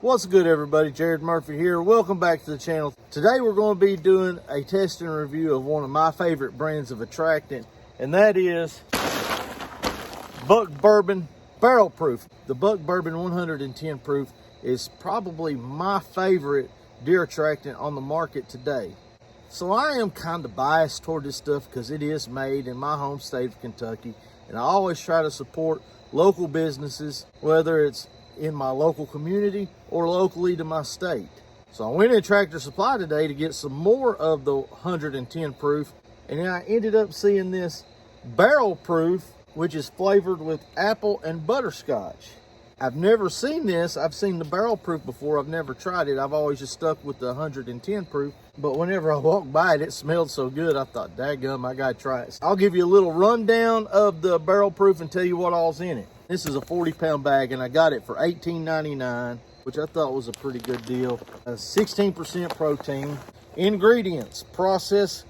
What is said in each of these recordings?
What's good, everybody? Jared Murphy here. Welcome back to the channel. Today we're going to be doing a test and review of one of my favorite brands of Attractant, and that is Buck Bourbon Barrel Proof. The Buck Bourbon 110 Proof is probably my favorite deer attractant on the market today. So I am kind of biased toward this stuff because it is made in my home state of Kentucky, and I always try to support local businesses, whether it's in my local community or locally to my state. So I went in Tractor Supply today to get some more of the 110 proof, and then I ended up seeing this barrel proof, which is flavored with apple and butterscotch. I've never seen this. I've seen the barrel proof before. I've never tried it. I've always just stuck with the 110 proof. But whenever I walked by it, it smelled so good, I thought, daggum, I gotta try it. I'll give you a little rundown of the barrel proof and tell you what all's in it. This is a 40-pound bag, and I got it for $18.99, which I thought was a pretty good deal. 16% protein. Ingredients: processed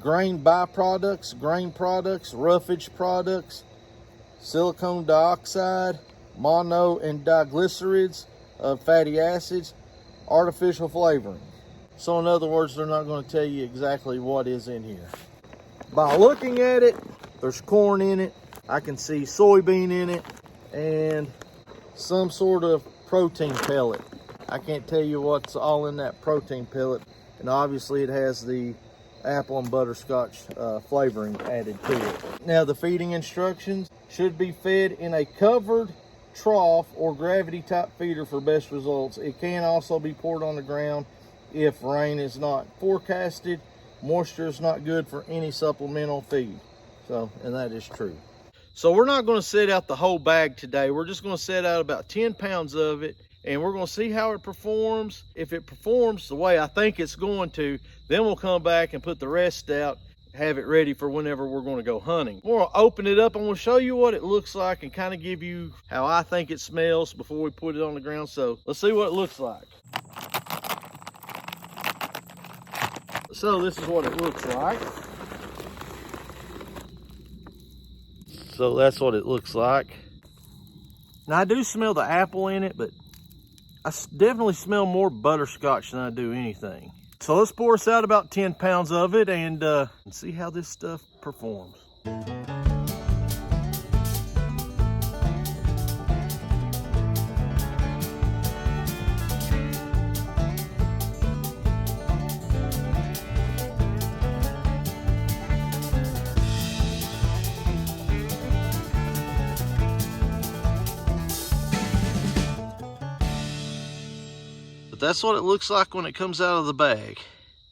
grain byproducts, grain products, roughage products, silicone dioxide, mono and diglycerides of fatty acids, artificial flavoring. So in other words, they're not going to tell you exactly what is in here. By looking at it, there's corn in it. I can see soybean in it and some sort of protein pellet. I can't tell you what's all in that protein pellet. And obviously it has the apple and butterscotch flavoring added to it. Now the feeding instructions: should be fed in a covered trough or gravity type feeder for best results. It can also be poured on the ground if rain is not forecasted. Moisture is not good for any supplemental feed. So, and that is true. So we're not going to set out the whole bag today. We're just going to set out about 10 pounds of it, and we're going to see how it performs. If it performs the way I think it's going to, then we'll come back and put the rest out, have it ready for whenever we're going to go hunting. We'll open it up and we'll show you what it looks like and kind of give you how I think it smells before we put it on the ground. So let's see what it looks like. So this is what it looks like. So that's what it looks like. Now I do smell the apple in it, but I definitely smell more butterscotch than I do anything. So let's pour us out about 10 pounds of it and see how this stuff performs. That's what it looks like when it comes out of the bag.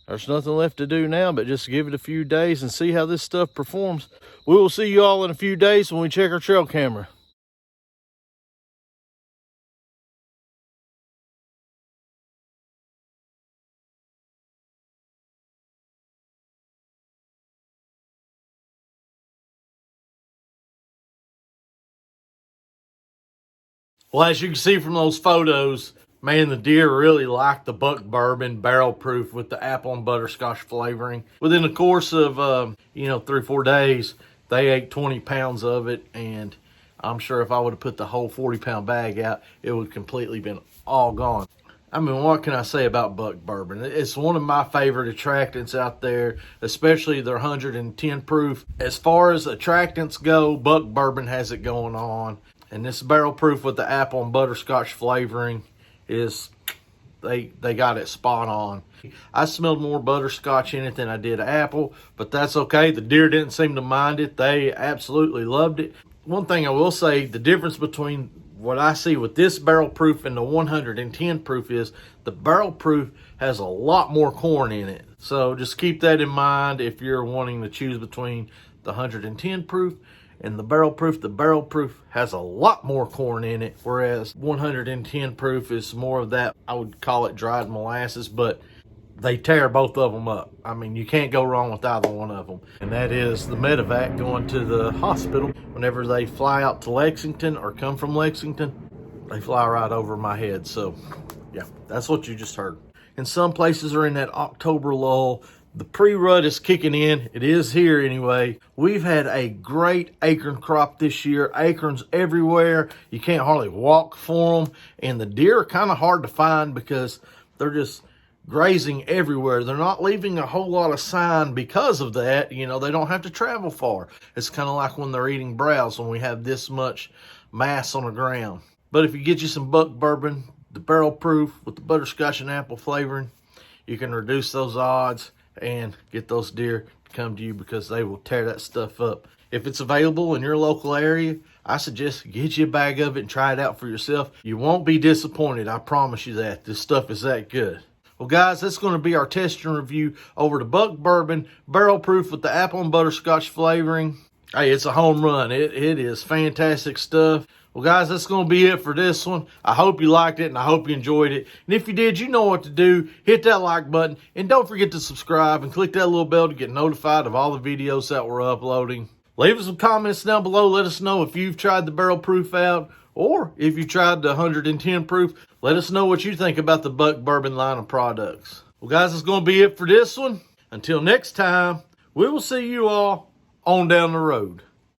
There's nothing left to do now but just give it a few days and see how this stuff performs. We will see you all in a few days when we check our trail camera. Well, as you can see from those photos, man, the deer really like the Buck Bourbon Barrel Proof with the apple and butterscotch flavoring. Within the course of, 3 or 4 days, they ate 20 pounds of it, and I'm sure if I would have put the whole 40-pound bag out, it would have completely been all gone. I mean, what can I say about Buck Bourbon? It's one of my favorite attractants out there, especially their 110 proof. As far as attractants go, Buck Bourbon has it going on. And this barrel proof with the apple and butterscotch flavoring is, they got it spot on. I smelled more butterscotch in it than I did apple, but that's okay. The deer didn't seem to mind it. They absolutely loved it. One thing I will say, the difference between what I see with this barrel proof and the 110 proof is the barrel proof has a lot more corn in it. So just keep that in mind if you're wanting to choose between the 110 proof and the barrel proof. The barrel proof has a lot more corn in it, whereas 110 proof is more of that, I would call it dried molasses, but they tear both of them up. I mean, you can't go wrong with either one of them. And that is the medevac going to the hospital. Whenever they fly out to Lexington or come from Lexington, they fly right over my head. So yeah, that's what you just heard. And some places are in that October lull. The pre-rut is kicking in. It is here anyway. We've had a great acorn crop this year. Acorns everywhere. You can't hardly walk for them. And the deer are kind of hard to find because they're just grazing everywhere. They're not leaving a whole lot of sign because of that. You know, they don't have to travel far. It's kind of like when they're eating browse when we have this much mass on the ground. But if you get you some Buck Bourbon, the barrel proof with the butterscotch and apple flavoring, you can reduce those odds and get those deer to come to you because they will tear that stuff up. If it's available in your local area, I suggest get you a bag of it and try it out for yourself. You won't be disappointed. I promise you that. This stuff is that good. Well, guys, that's going to be our test and review over the Buck Bourbon Barrel Proof with the apple and butterscotch flavoring. Hey, it's a home run. It is fantastic stuff. Well, guys, that's going to be it for this one. I hope you liked it, and I hope you enjoyed it. And if you did, you know what to do. Hit that like button, and don't forget to subscribe and click that little bell to get notified of all the videos that we're uploading. Leave us some comments down below. Let us know if you've tried the barrel proof out, or if you tried the 110 proof. Let us know what you think about the Buck Bourbon line of products. Well, guys, that's going to be it for this one. Until next time, we will see you all on down the road.